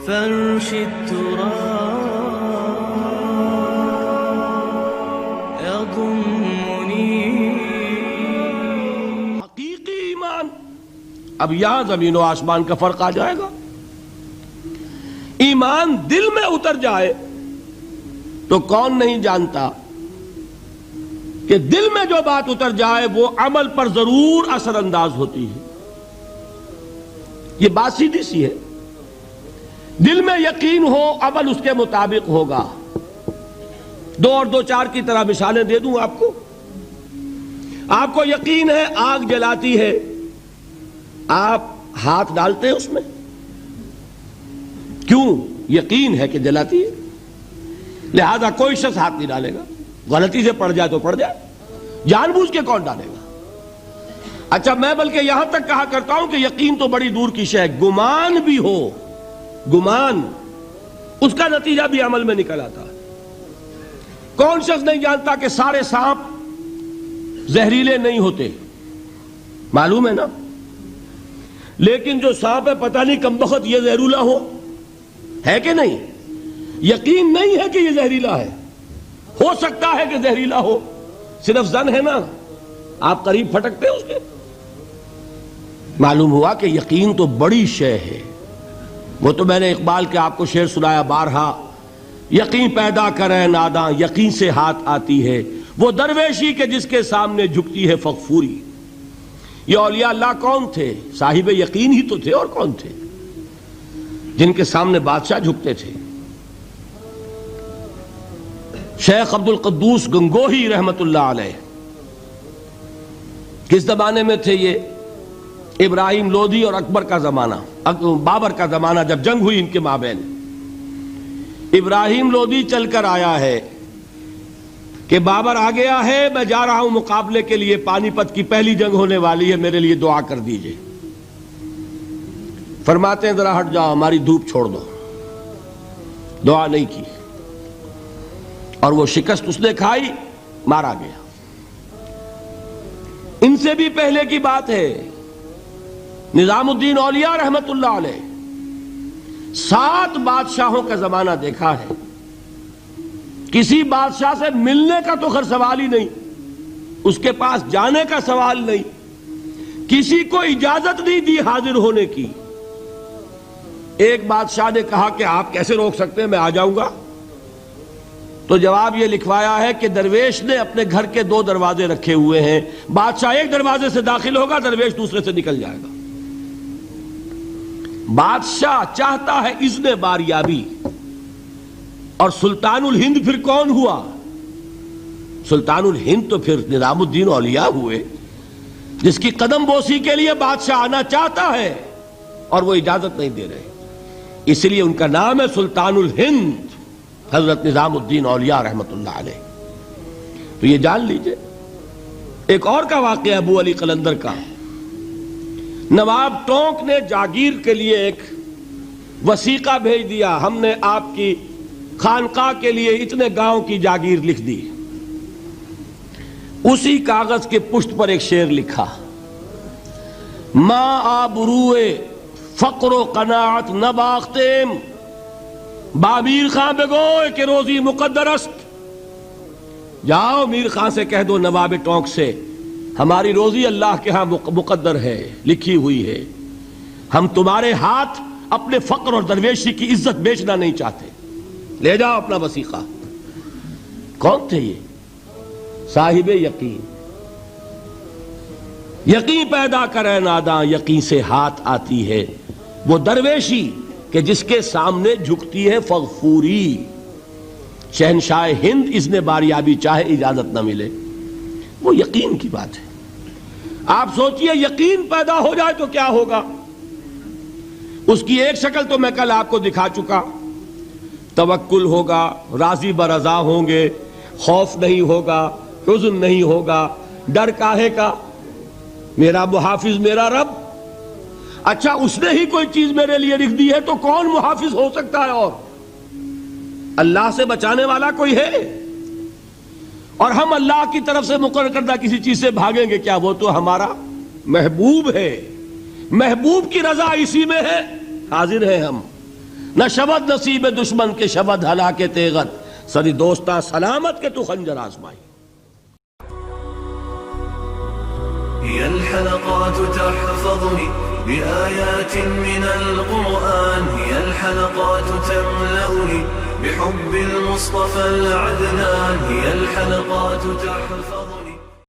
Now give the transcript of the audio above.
فرش التراب يضمني. حقیقی ایمان. اب یہاں زمین و آسمان کا فرق آ جائے گا. ایمان دل میں اتر جائے تو کون نہیں جانتا کہ دل میں جو بات اتر جائے وہ عمل پر ضرور اثر انداز ہوتی ہے. یہ بات سیدھی سی ہے. دل میں یقین ہو عمل اس کے مطابق ہوگا. 2 اور 2 4 کی طرح مثالیں دے دوں آپ کو. آپ کو یقین ہے آگ جلاتی ہے, آپ ہاتھ ڈالتے ہیں اس میں, کیوں؟ یقین ہے کہ جلاتی ہے, لہذا کوئی شخص ہاتھ نہیں ڈالے گا. غلطی سے پڑ جائے تو پڑ جائے, جان بوجھ کے کون ڈالے گا؟ اچھا, میں بلکہ یہاں تک کہا کرتا ہوں کہ یقین تو بڑی دور کی شے ہے. گمان بھی ہو, گمان, اس کا نتیجہ بھی عمل میں نکل آتا ہے. کون شخص نہیں جانتا کہ سارے سانپ زہریلے نہیں ہوتے؟ معلوم ہے نا. لیکن جو سانپ ہے پتہ نہیں کم بخت یہ زہریلا ہو, ہے کہ نہیں؟ یقین نہیں ہے کہ یہ زہریلا ہے. ہو سکتا ہے کہ زہریلا ہو, صرف زن ہے نا, آپ قریب پھٹکتے ہیں اس کے. معلوم ہوا کہ یقین تو بڑی شے ہے. وہ تو میں نے اقبال کے آپ کو شعر سنایا بارہا. یقین پیدا کرے ناداں یقین سے ہاتھ آتی ہے, وہ درویشی کے جس کے سامنے جھکتی ہے فغفوری. یہ اولیاء اللہ کون تھے؟ صاحب یقین ہی تو تھے, اور کون تھے؟ جن کے سامنے بادشاہ جھکتے تھے. شیخ عبد القدوس گنگوہی رحمت اللہ علیہ کس زمانے میں تھے؟ یہ ابراہیم لودھی اور اکبر کا زمانہ, بابر کا زمانہ, جب جنگ ہوئی ان کے مابین. ابراہیم لودھی چل کر آیا ہے کہ بابر آ گیا ہے, میں جا رہا ہوں مقابلے کے لیے, پانی پت کی پہلی جنگ ہونے والی ہے, میرے لیے دعا کر دیجئے. فرماتے ہیں ذرا ہٹ جاؤ, ہماری دھوپ چھوڑ دو. دعا نہیں کی اور وہ شکست اس نے کھائی, مارا گیا. ان سے بھی پہلے کی بات ہے, نظام الدین اولیاء رحمت اللہ علیہ 7 بادشاہوں کا زمانہ دیکھا ہے. کسی بادشاہ سے ملنے کا تو خیر سوال ہی نہیں, اس کے پاس جانے کا سوال نہیں, کسی کو اجازت نہیں دی حاضر ہونے کی. ایک بادشاہ نے کہا کہ آپ کیسے روک سکتے ہیں, میں آ جاؤں گا. تو جواب یہ لکھوایا ہے کہ درویش نے اپنے گھر کے 2 دروازے رکھے ہوئے ہیں, بادشاہ ایک دروازے سے داخل ہوگا, درویش دوسرے سے نکل جائے گا. بادشاہ چاہتا ہے اذن باریابی. اور سلطان الہند پھر کون ہوا؟ سلطان الہند تو پھر نظام الدین اولیاء ہوئے, جس کی قدم بوسی کے لیے بادشاہ آنا چاہتا ہے اور وہ اجازت نہیں دے رہے. اس لیے ان کا نام ہے سلطان الہند, حضرت نظام الدین اولیاء رحمت اللہ علیہ. تو یہ جان لیجئے. ایک اور کا واقعہ ابو علی قلندر کا. نواب ٹونک نے جاگیر کے لیے ایک وثیقہ بھیج دیا, ہم نے آپ کی خانقاہ کے لیے اتنے گاؤں کی جاگیر لکھ دی. اسی کاغذ کے پشت پر ایک شعر لکھا, ماں آبروئے فقر و قناعت نباختیم, با میر خان بگوئے کہ روزی مقدر است. جاؤ میر خان سے کہہ دو, نواب ٹونک سے, ہماری روزی اللہ کے ہاں مقدر ہے, لکھی ہوئی ہے. ہم تمہارے ہاتھ اپنے فقر اور درویشی کی عزت بیچنا نہیں چاہتے, لے جاؤ اپنا وثیقہ. کون تھے یہ؟ صاحب یقین. یقین پیدا کرے ناداں یقین سے ہاتھ آتی ہے, وہ درویشی کہ جس کے سامنے جھکتی ہے فغفوری. شہنشاہ ہند اذن باریابی چاہے اجازت نہ ملے, وہ یقین کی بات ہے. آپ سوچئے یقین پیدا ہو جائے تو کیا ہوگا. اس کی ایک شکل تو میں کل آپ کو دکھا چکا. توکل ہوگا, راضی برضا ہوں گے, خوف نہیں ہوگا, حزن نہیں ہوگا. ڈر کاہے کا؟ میرا محافظ میرا رب. اچھا, اس نے ہی کوئی چیز میرے لیے لکھ دی ہے تو کون محافظ ہو سکتا ہے؟ اور اللہ سے بچانے والا کوئی ہے؟ اور ہم اللہ کی طرف سے مقرر کردہ کسی چیز سے بھاگیں گے کیا؟ وہ تو ہمارا محبوب ہے, محبوب کی رضا اسی میں ہے. حاضر ہیں ہم, نہ شود نصیب دشمن کے شود ہلاکے تیغت سری دوستا سلامت کے تو خنجر آزمائی. هي الحلقات تحفظني بآيات من القرآن هي الحلقات تملأني بحب المصطفى العدنان هي الحلقات تحفظني